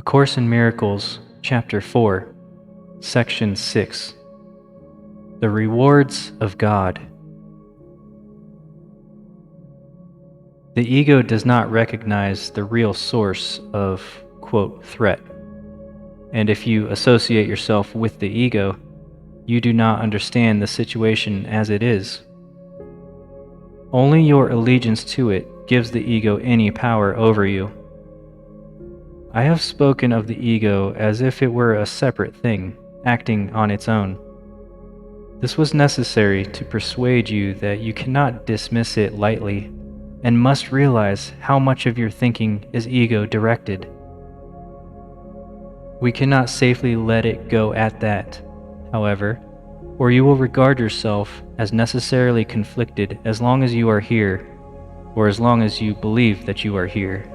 A Course in Miracles, Chapter 4, Section 6. The Rewards of God. The ego does not recognize the real source of, quote, threat. And if you associate yourself with the ego, you do not understand the situation as it is. Only your allegiance to it gives the ego any power over you. I have spoken of the ego as if it were a separate thing, acting on its own. This was necessary to persuade you that you cannot dismiss it lightly, and must realize how much of your thinking is ego-directed. We cannot safely let it go at that, however, or you will regard yourself as necessarily conflicted as long as you are here, or as long as you believe that you are here.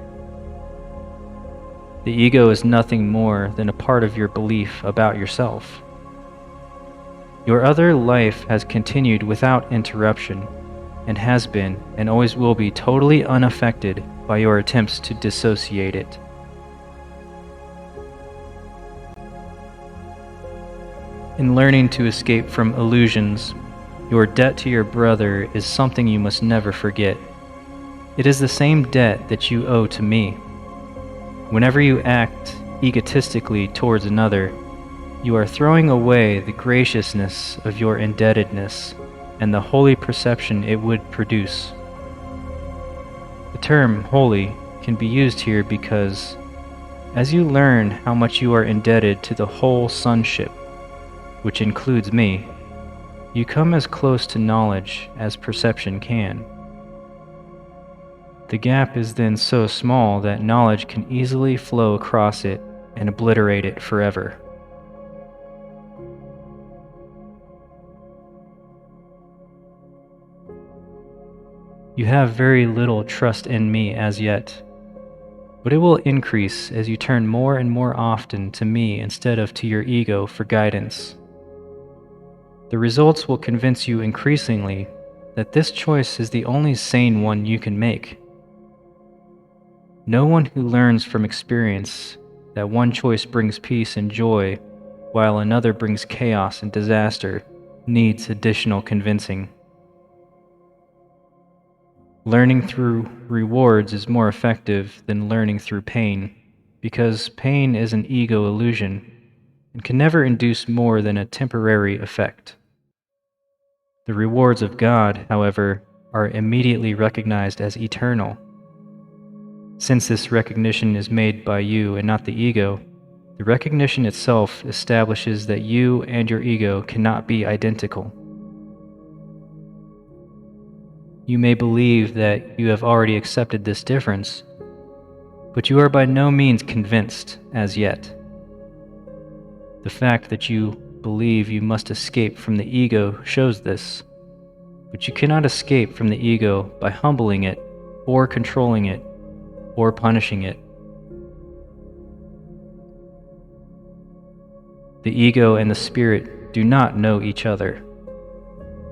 The ego is nothing more than a part of your belief about yourself. Your other life has continued without interruption, and has been and always will be totally unaffected by your attempts to dissociate it. In learning to escape from illusions, your debt to your brother is something you must never forget. It is the same debt that you owe to me. Whenever you act egotistically towards another, you are throwing away the graciousness of your indebtedness and the holy perception it would produce. The term holy can be used here because, as you learn how much you are indebted to the whole sonship, which includes me, you come as close to knowledge as perception can. The gap is then so small that knowledge can easily flow across it and obliterate it forever. You have very little trust in me as yet, but it will increase as you turn more and more often to me instead of to your ego for guidance. The results will convince you increasingly that this choice is the only sane one you can make. No one who learns from experience that one choice brings peace and joy while another brings chaos and disaster needs additional convincing. Learning through rewards is more effective than learning through pain, because pain is an ego illusion and can never induce more than a temporary effect. The rewards of God, however, are immediately recognized as eternal. Since this recognition is made by you and not the ego, the recognition itself establishes that you and your ego cannot be identical. You may believe that you have already accepted this difference, but you are by no means convinced as yet. The fact that you believe you must escape from the ego shows this, but you cannot escape from the ego by humbling it or controlling it or punishing it. The ego and the spirit do not know each other.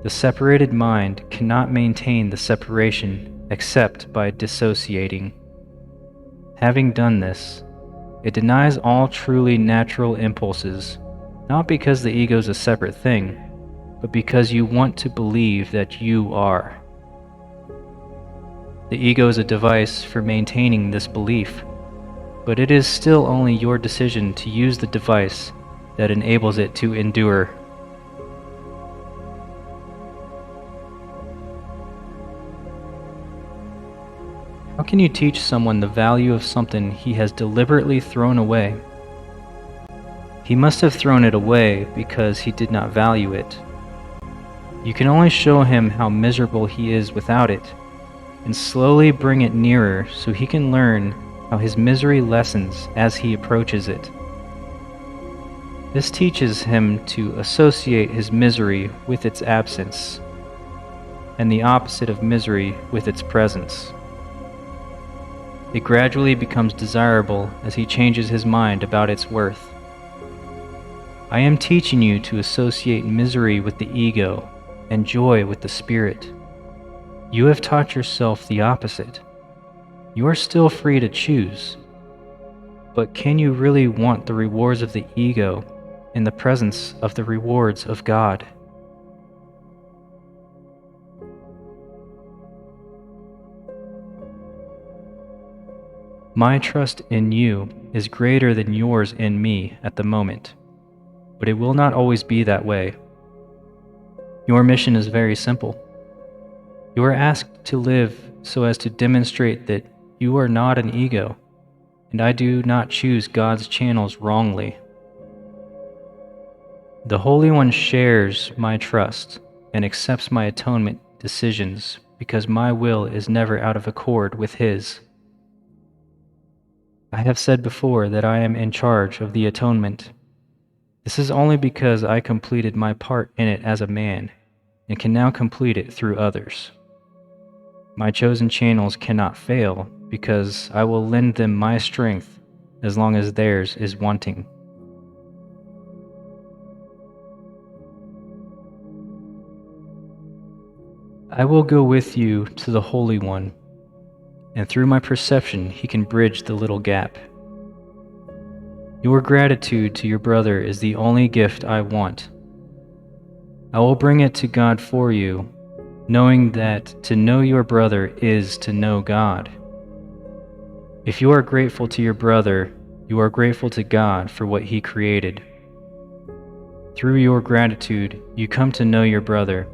The separated mind cannot maintain the separation except by dissociating. Having done this, it denies all truly natural impulses, not because the ego is a separate thing, but because you want to believe that you are. The ego is a device for maintaining this belief, but it is still only your decision to use the device that enables it to endure. How can you teach someone the value of something he has deliberately thrown away? He must have thrown it away because he did not value it. You can only show him how miserable he is without it, and slowly bring it nearer so he can learn how his misery lessens as he approaches it. This teaches him to associate his misery with its absence, and the opposite of misery with its presence. It gradually becomes desirable as he changes his mind about its worth. I am teaching you to associate misery with the ego and joy with the spirit. You have taught yourself the opposite. You are still free to choose, But can you really want the rewards of the ego in the presence of the rewards of God? My trust in you is greater than yours in me at the moment, but it will not always be that way. Your mission is very simple. You are asked to live so as to demonstrate that you are not an ego, and I do not choose God's channels wrongly. The Holy One shares my trust and accepts my atonement decisions because my will is never out of accord with His. I have said before that I am in charge of the atonement. This is only because I completed my part in it as a man and can now complete it through others. My chosen channels cannot fail because I will lend them my strength as long as theirs is wanting. I will go with you to the Holy One, and through my perception he can bridge the little gap. Your gratitude to your brother is the only gift I want. I will bring it to God for you, knowing that to know your brother is to know God. If you are grateful to your brother, you are grateful to God for what He created. Through your gratitude, you come to know your brother,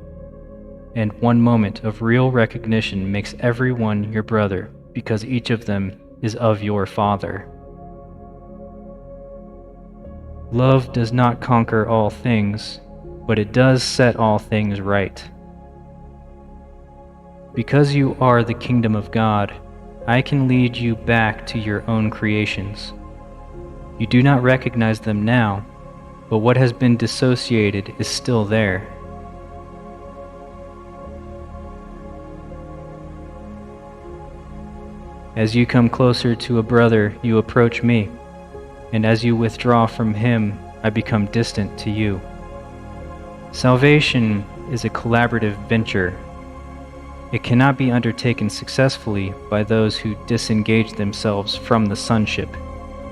and one moment of real recognition makes everyone your brother because each of them is of your Father. Love does not conquer all things, but it does set all things right. Because you are the kingdom of God, I can lead you back to your own creations. You do not recognize them now, but what has been dissociated is still there. As you come closer to a brother, you approach me, and as you withdraw from him, I become distant to you. Salvation is a collaborative venture. It cannot be undertaken successfully by those who disengage themselves from the sonship,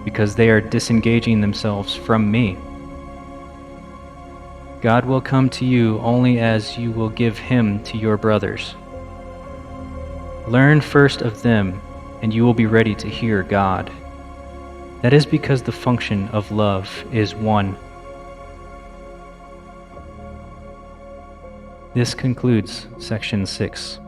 because they are disengaging themselves from me. God will come to you only as you will give Him to your brothers. Learn first of them, and you will be ready to hear God. That is because the function of love is one. This concludes Section 6.